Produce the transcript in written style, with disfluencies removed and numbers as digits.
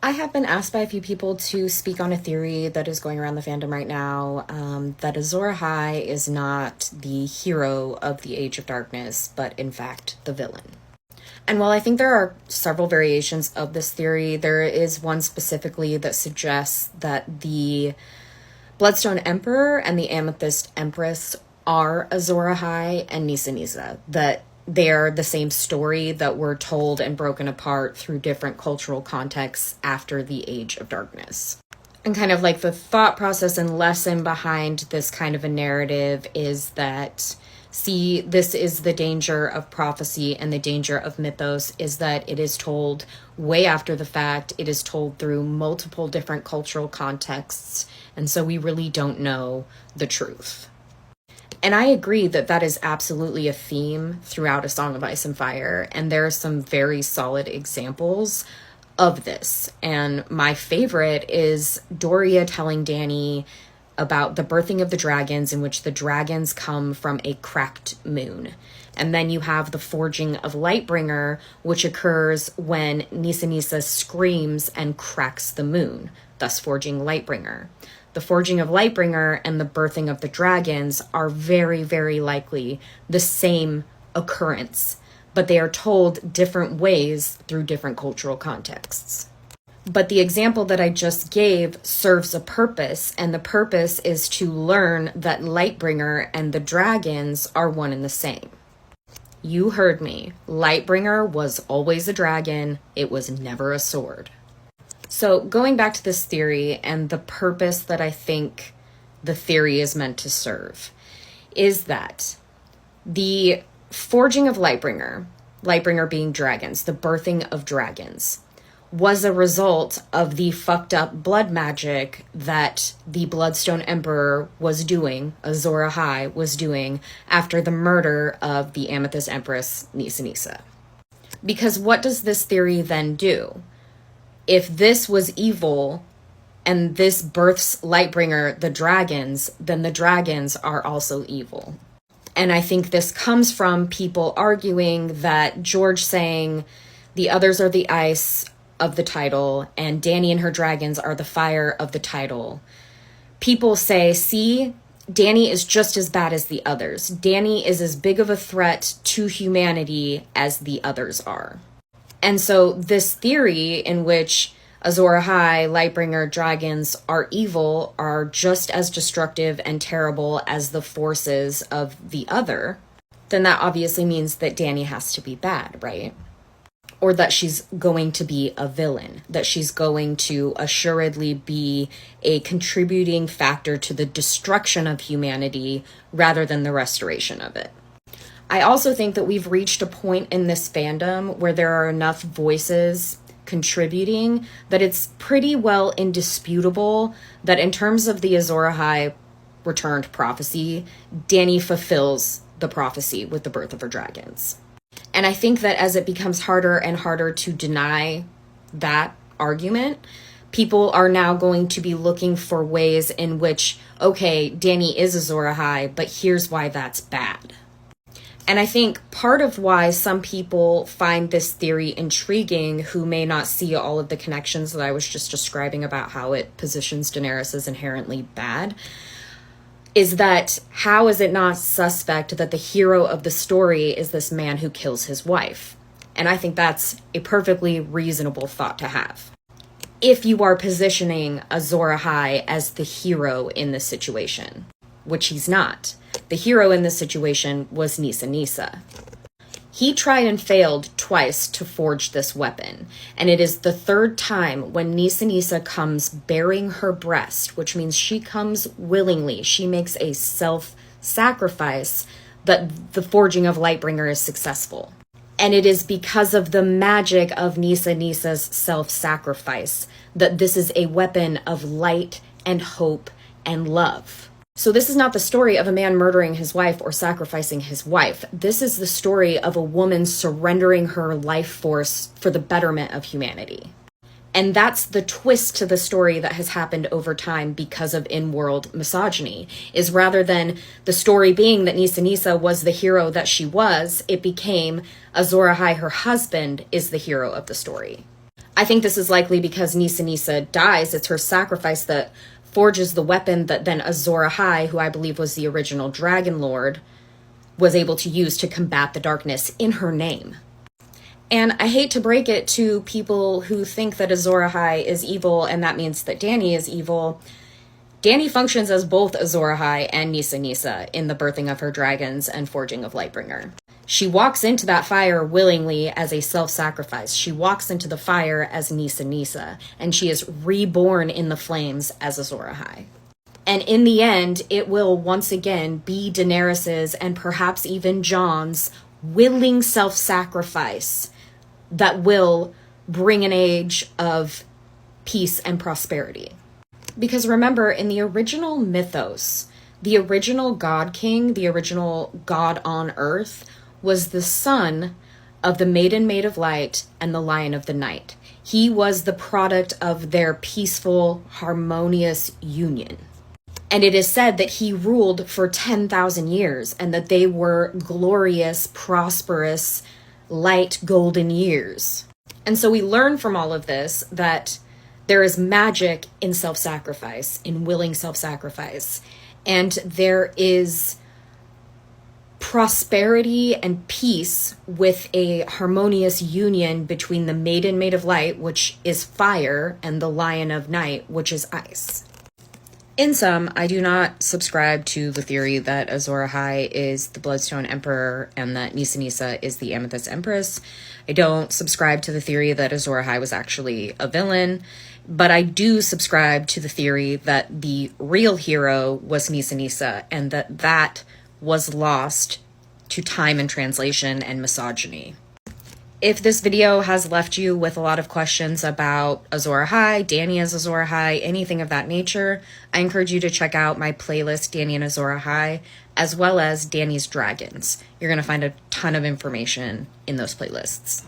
I have been asked by a few people to speak on a theory that is going around the fandom right now, that Azor Ahai is not the hero of the Age of Darkness, but in fact the villain. And while I think there are several variations of this theory, there is one specifically that suggests that the Bloodstone Emperor and the Amethyst Empress are Azor Ahai and Nissa Nissa, that they're the same story that were told and broken apart through different cultural contexts after the Age of Darkness. And kind of like the thought process and lesson behind this kind of a narrative is that, see, this is the danger of prophecy and the danger of mythos, is that it is told way after the fact. It is told through multiple different cultural contexts, and so we really don't know the truth. And I agree that that is absolutely a theme throughout A Song of Ice and Fire, and there are some very solid examples of this. And my favorite is Doria telling Dany about the birthing of the dragons, in which the dragons come from a cracked moon. And then you have the forging of Lightbringer, which occurs when Nissa Nissa screams and cracks the moon, thus forging Lightbringer. The forging of Lightbringer and the birthing of the dragons are very, very likely the same occurrence, but they are told different ways through different cultural contexts. But the example that I just gave serves a purpose, and the purpose is to learn that Lightbringer and the dragons are one and the same. You heard me. Lightbringer was always a dragon. It was never a sword. So going back to this theory and the purpose that I think the theory is meant to serve is that the forging of Lightbringer, Lightbringer being dragons, the birthing of dragons, was a result of the fucked up blood magic that the Bloodstone Emperor was doing, Azor Ahai was doing, after the murder of the Amethyst Empress, Nissa Nissa. Because what does this theory then do? If this was evil and this births Lightbringer, the dragons, then the dragons are also evil. And I think this comes from people arguing that George saying the others are the ice of the title and Dany and her dragons are the fire of the title. People say, see, Dany is just as bad as the others. Dany is as big of a threat to humanity as the others are. And so this theory in which Azor Ahai, Lightbringer, dragons are evil, are just as destructive and terrible as the forces of the other, then that obviously means that Dany has to be bad, right? Or that she's going to be a villain, that she's going to assuredly be a contributing factor to the destruction of humanity rather than the restoration of it. I also think that we've reached a point in this fandom where there are enough voices contributing that it's pretty well indisputable that in terms of the Azor Ahai returned prophecy, Dany fulfills the prophecy with the birth of her dragons. And I think that as it becomes harder and harder to deny that argument, people are now going to be looking for ways in which, okay, Dany is Azor Ahai, but here's why that's bad. And I think part of why some people find this theory intriguing who may not see all of the connections that I was just describing about how it positions Daenerys as inherently bad is that how is it not suspect that the hero of the story is this man who kills his wife? And I think that's a perfectly reasonable thought to have. If you are positioning Azor Ahai as the hero in this situation, which he's not. The hero in this situation was Nissa Nissa. He tried and failed twice to forge this weapon, and it is the third time when Nissa Nissa comes bearing her breast, which means she comes willingly. She makes a self-sacrifice that the forging of Lightbringer is successful. And it is because of the magic of Nissa Nissa's self-sacrifice that this is a weapon of light and hope and love. So this is not the story of a man murdering his wife or sacrificing his wife. This is the story of a woman surrendering her life force for the betterment of humanity. And that's the twist to the story that has happened over time because of in-world misogyny, is rather than the story being that Nissa Nissa was the hero that she was, it became Azor Ahai, her husband, is the hero of the story. I think this is likely because Nissa Nissa dies. It's her sacrifice that forges the weapon that then Azor Ahai, who I believe was the original Dragon Lord, was able to use to combat the darkness in her name. And I hate to break it to people who think that Azor Ahai is evil and that means that Dany is evil. Dany functions as both Azor Ahai and Nissa Nissa in the birthing of her dragons and forging of Lightbringer. She walks into that fire willingly as a self-sacrifice. She walks into the fire as Nissa Nissa, and she is reborn in the flames as Azor Ahai. And in the end, it will once again be Daenerys's and perhaps even Jon's willing self-sacrifice that will bring an age of peace and prosperity. Because remember, in the original mythos, the original God King, the original God on Earth, was the son of the Maiden Maid of Light and the Lion of the Night. He was the product of their peaceful, harmonious union. And it is said that he ruled for 10,000 years and that they were glorious, prosperous, light, golden years. And so we learn from all of this that there is magic in self-sacrifice, in willing self-sacrifice. And there is prosperity and peace with a harmonious union between the Maiden Maid of Light, which is fire, and the Lion of Night, which is ice. In sum, I do not subscribe to the theory that Azor Ahai is the Bloodstone Emperor and that Nissa Nissa is the Amethyst Empress. I don't subscribe to the theory that Azor Ahai was actually a villain, but I do subscribe to the theory that the real hero was Nissa Nissa and that was lost to time and translation and misogyny. If this video has left you with a lot of questions about Azor Ahai, Dany as Azor Ahai, anything of that nature, I encourage you to check out my playlist, Dany and Azor Ahai, as well as Dany's Dragons. You're going to find a ton of information in those playlists.